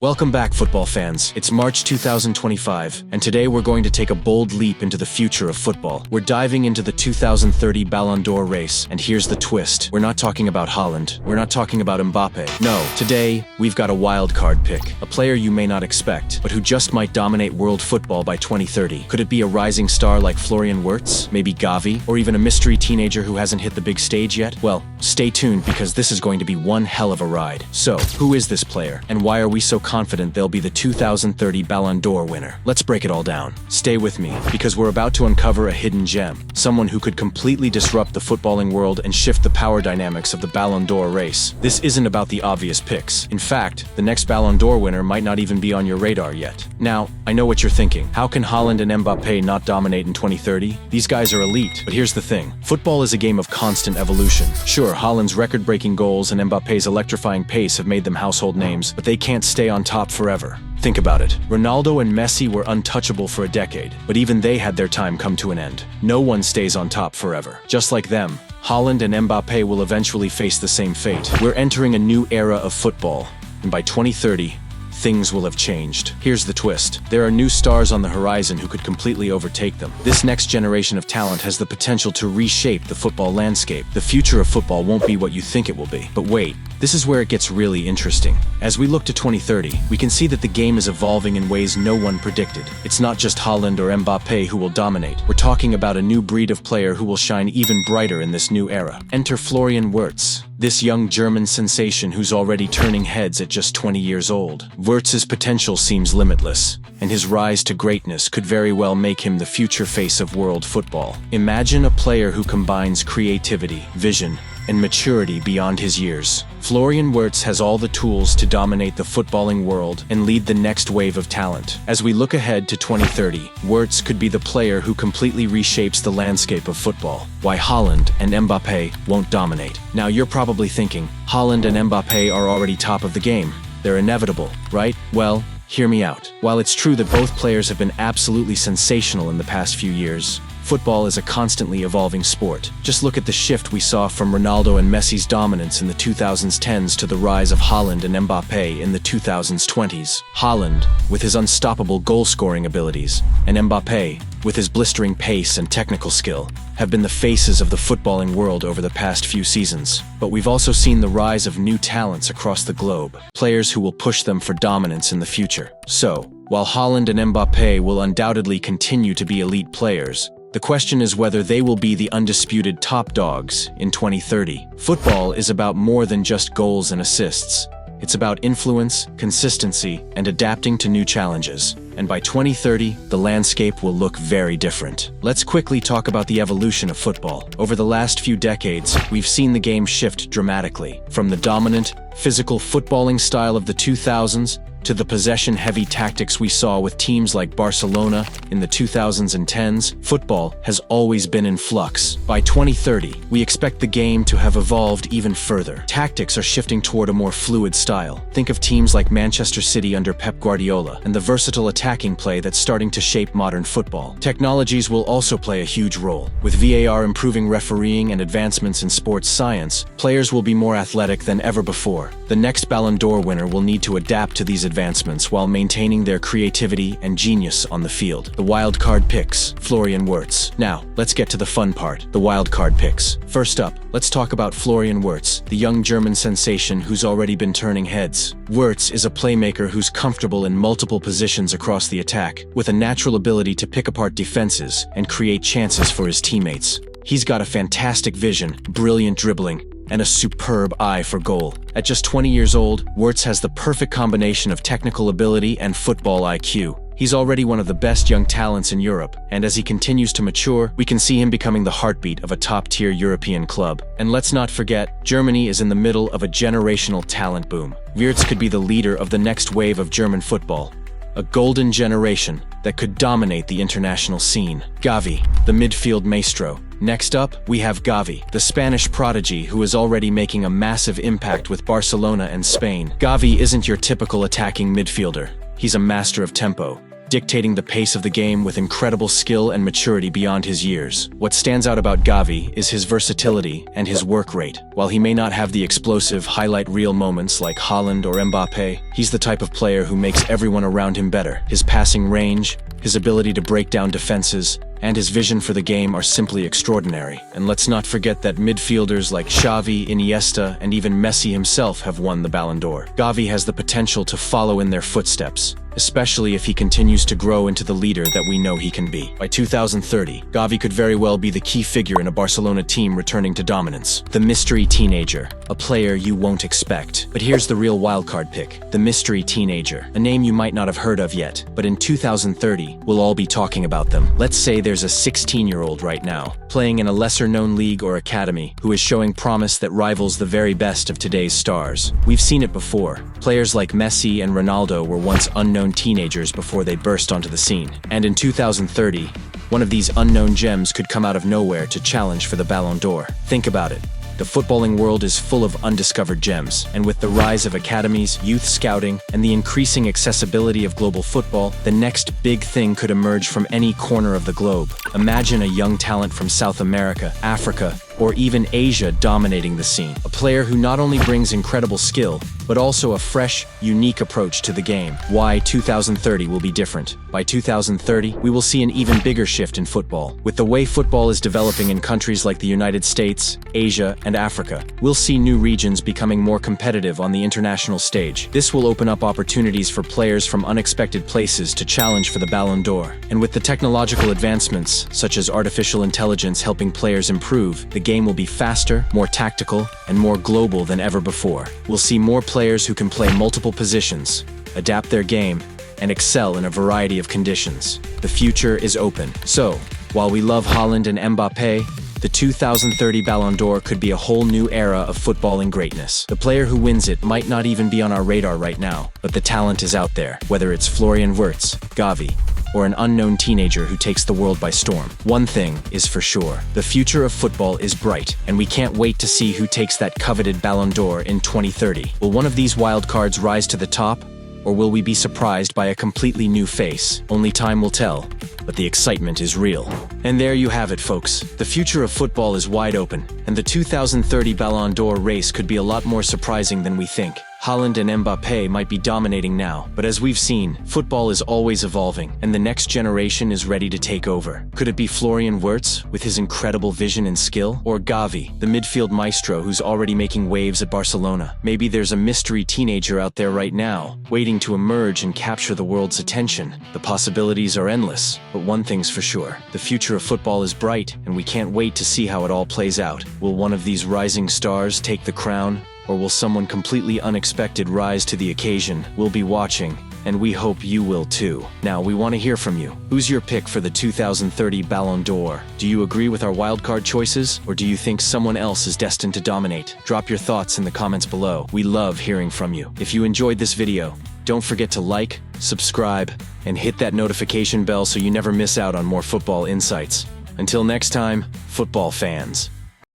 Welcome back, football fans. It's March 2025, and today we're going to take a bold leap into the future of football. We're diving into the 2030 Ballon d'Or race, and here's the twist. We're not talking about Haaland. We're not talking about Mbappé. No, today, we've got a wild card pick. A player you may not expect, but who just might dominate world football by 2030. Could it be a rising star like Florian Wirtz? Maybe Gavi? Or even a mystery teenager who hasn't hit the big stage yet? Well, stay tuned because this is going to be one hell of a ride. So, who is this player, and why are we so confident they'll be the 2030 Ballon d'Or winner? Let's break it all down. Stay with me, because we're about to uncover a hidden gem, someone who could completely disrupt the footballing world and shift the power dynamics of the Ballon d'Or race. This isn't about the obvious picks. In fact, the next Ballon d'Or winner might not even be on your radar yet. Now, I know what you're thinking. How can Haaland and Mbappé not dominate in 2030? These guys are elite, but here's the thing. Football is a game of constant evolution. Sure, Haaland's record-breaking goals and Mbappé's electrifying pace have made them household names, but they can't stay on top forever. Think about it. Ronaldo and Messi were untouchable for a decade, but even they had their time come to an end. No one stays on top forever. Just like them, Haaland and Mbappé will eventually face the same fate. We're entering a new era of football, and by 2030, things will have changed. Here's the twist. There are new stars on the horizon who could completely overtake them. This next generation of talent has the potential to reshape the football landscape. The future of football won't be what you think it will be. But wait, this is where it gets really interesting. As we look to 2030, we can see that the game is evolving in ways no one predicted. It's not just Haaland or Mbappé who will dominate. We're talking about a new breed of player who will shine even brighter in this new era. Enter Florian Wirtz, this young German sensation who's already turning heads at just 20 years old. Wirtz's potential seems limitless, and his rise to greatness could very well make him the future face of world football. Imagine a player who combines creativity, vision, and maturity beyond his years. Florian Wirtz has all the tools to dominate the footballing world and lead the next wave of talent. As we look ahead to 2030, Wirtz could be the player who completely reshapes the landscape of football. Why Haaland and Mbappé won't dominate. Now you're probably thinking, Haaland and Mbappé are already top of the game. They're inevitable, right? Well, hear me out. While it's true that both players have been absolutely sensational in the past few years, football is a constantly evolving sport. Just look at the shift we saw from Ronaldo and Messi's dominance in the 2010s to the rise of Haaland and Mbappé in the 2020s. Haaland, with his unstoppable goal-scoring abilities, and Mbappé, with his blistering pace and technical skill, have been the faces of the footballing world over the past few seasons. But we've also seen the rise of new talents across the globe, players who will push them for dominance in the future. So, while Haaland and Mbappé will undoubtedly continue to be elite players, the question is whether they will be the undisputed top dogs in 2030. Football is about more than just goals and assists. It's about influence, consistency, and adapting to new challenges. And by 2030, the landscape will look very different. Let's quickly talk about the evolution of football. Over the last few decades, we've seen the game shift dramatically. From the dominant, physical footballing style of the 2000s to the possession-heavy tactics we saw with teams like Barcelona in the 2010s, football has always been in flux. By 2030, we expect the game to have evolved even further. Tactics are shifting toward a more fluid style. Think of teams like Manchester City under Pep Guardiola and the versatile attacking play that's starting to shape modern football. Technologies will also play a huge role. With VAR improving refereeing and advancements in sports science, players will be more athletic than ever before. The next Ballon d'Or winner will need to adapt to these advancements while maintaining their creativity and genius on the field. The wild card picks, Florian Wirtz. Now, let's get to the fun part, the wild card picks. First up, let's talk about Florian Wirtz, the young German sensation who's already been turning heads. Wirtz is a playmaker who's comfortable in multiple positions across the attack, with a natural ability to pick apart defenses and create chances for his teammates. He's got a fantastic vision, brilliant dribbling, and a superb eye for goal. At just 20 years old, Wirtz has the perfect combination of technical ability and football IQ. He's already one of the best young talents in Europe, and as he continues to mature, we can see him becoming the heartbeat of a top-tier European club. And let's not forget, Germany is in the middle of a generational talent boom. Wirtz could be the leader of the next wave of German football, a golden generation that could dominate the international scene. Gavi, the midfield maestro. Next up, we have Gavi, the Spanish prodigy who is already making a massive impact with Barcelona and Spain. Gavi isn't your typical attacking midfielder. He's a master of tempo, dictating the pace of the game with incredible skill and maturity beyond his years. What stands out about Gavi is his versatility and his work rate. While he may not have the explosive highlight reel moments like Haaland or Mbappé, he's the type of player who makes everyone around him better. His passing range, his ability to break down defenses, and his vision for the game are simply extraordinary. And let's not forget that midfielders like Xavi, Iniesta, and even Messi himself have won the Ballon d'Or. Gavi has the potential to follow in their footsteps, especially if he continues to grow into the leader that we know he can be. By 2030, Gavi could very well be the key figure in a Barcelona team returning to dominance. The mystery teenager, a player you won't expect. But here's the real wildcard pick, the mystery teenager, a name you might not have heard of yet, but in 2030, we'll all be talking about them. Let's say there's a 16-year-old right now, playing in a lesser-known league or academy, who is showing promise that rivals the very best of today's stars. We've seen it before. Players like Messi and Ronaldo were once unknown teenagers before they burst onto the scene. And in 2030, one of these unknown gems could come out of nowhere to challenge for the Ballon d'Or. Think about it. The footballing world is full of undiscovered gems, and with the rise of academies, youth scouting, and the increasing accessibility of global football, the next big thing could emerge from any corner of the globe. Imagine a young talent from South America, Africa, or even Asia dominating the scene. A player who not only brings incredible skill, but also a fresh, unique approach to the game. Why 2030 will be different. By 2030, we will see an even bigger shift in football. With the way football is developing in countries like the United States, Asia, and Africa, we'll see new regions becoming more competitive on the international stage. This will open up opportunities for players from unexpected places to challenge for the Ballon d'Or. And with the technological advancements, such as artificial intelligence helping players improve, the game will be faster, more tactical, and more global than ever before. We'll see more players who can play multiple positions, adapt their game, and excel in a variety of conditions. The future is open. So, while we love Haaland and Mbappé, the 2030 Ballon d'Or could be a whole new era of footballing greatness. The player who wins it might not even be on our radar right now, but the talent is out there, whether it's Florian Wirtz, Gavi, or an unknown teenager who takes the world by storm. One thing is for sure, the future of football is bright, and we can't wait to see who takes that coveted Ballon d'Or in 2030. Will one of these wild cards rise to the top, or will we be surprised by a completely new face? Only time will tell, but the excitement is real. And there you have it, folks. The future of football is wide open, and the 2030 Ballon d'Or race could be a lot more surprising than we think. Haaland and Mbappé might be dominating now, but as we've seen, football is always evolving, and the next generation is ready to take over. Could it be Florian Wirtz, with his incredible vision and skill? Or Gavi, the midfield maestro who's already making waves at Barcelona? Maybe there's a mystery teenager out there right now, waiting to emerge and capture the world's attention. The possibilities are endless, but one thing's for sure. The future of football is bright, and we can't wait to see how it all plays out. Will one of these rising stars take the crown? Or will someone completely unexpected rise to the occasion? We'll be watching, and we hope you will too. Now, we want to hear from you. Who's your pick for the 2030 Ballon d'Or? Do you agree with our wildcard choices, or do you think someone else is destined to dominate? Drop your thoughts in the comments below. We love hearing from you. If you enjoyed this video, don't forget to like, subscribe, and hit that notification bell so you never miss out on more football insights. Until next time, football fans.